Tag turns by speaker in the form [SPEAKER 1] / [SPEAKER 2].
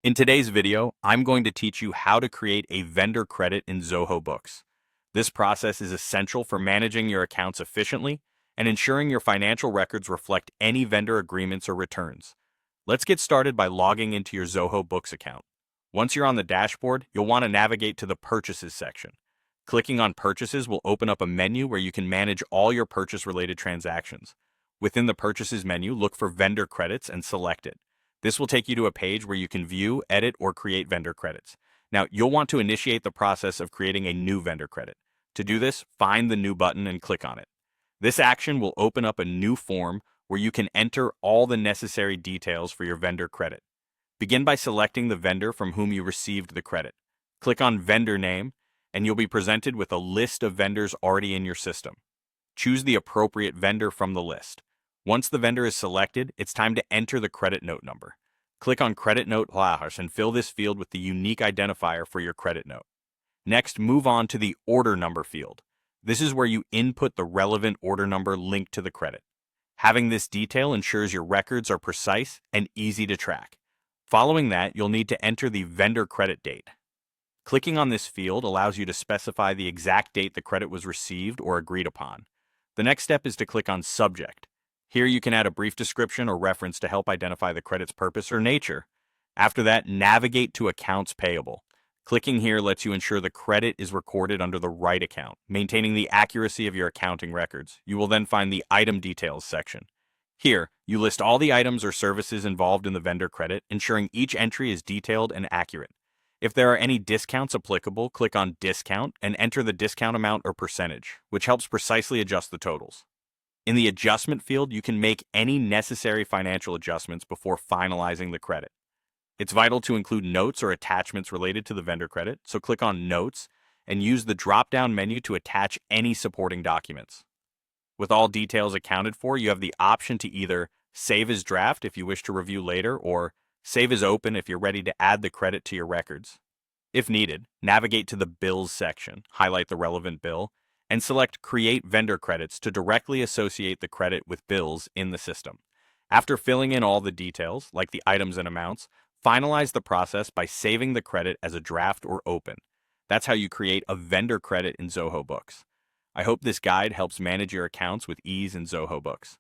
[SPEAKER 1] In today's video, I'm going to teach you how to create a vendor credit in Zoho Books. This process is essential for managing your accounts efficiently and ensuring your financial records reflect any vendor agreements or returns. Let's get started by logging into your Zoho Books account. Once you're on the dashboard, you'll want to navigate to the Purchases section. Clicking on Purchases will open up a menu where you can manage all your purchase-related transactions. Within the Purchases menu, look for Vendor Credits and select it. This will take you to a page where you can view, edit, or create vendor credits. Now, you'll want to initiate the process of creating a new vendor credit. To do this, find the New button and click on it. This action will open up a new form where you can enter all the necessary details for your vendor credit. Begin by selecting the vendor from whom you received the credit. Click on Vendor Name, and you'll be presented with a list of vendors already in your system. Choose the appropriate vendor from the list. Once the vendor is selected, it's time to enter the credit note number. Click on Credit Note Class and fill this field with the unique identifier for your credit note. Next, move on to the Order Number field. This is where you input the relevant order number linked to the credit. Having this detail ensures your records are precise and easy to track. Following that, you'll need to enter the vendor credit date. Clicking on this field allows you to specify the exact date the credit was received or agreed upon. The next step is to click on Subject. Here you can add a brief description or reference to help identify the credit's purpose or nature. After that, navigate to Accounts Payable. Clicking here lets you ensure the credit is recorded under the right account, maintaining the accuracy of your accounting records. You will then find the Item Details section. Here, you list all the items or services involved in the vendor credit, ensuring each entry is detailed and accurate. If there are any discounts applicable, click on Discount and enter the discount amount or percentage, which helps precisely adjust the totals. In the Adjustment field, you can make any necessary financial adjustments before finalizing the credit. It's vital to include notes or attachments related to the vendor credit, so click on Notes and use the drop-down menu to attach any supporting documents. With all details accounted for, you have the option to either save as draft if you wish to review later, or save as open if you're ready to add the credit to your records. If needed, navigate to the Bills section, highlight the relevant bill, and select Create Vendor Credits to directly associate the credit with bills in the system. After filling in all the details, like the items and amounts, finalize the process by saving the credit as a draft or open. That's how you create a vendor credit in Zoho Books. I hope this guide helps manage your accounts with ease in Zoho Books.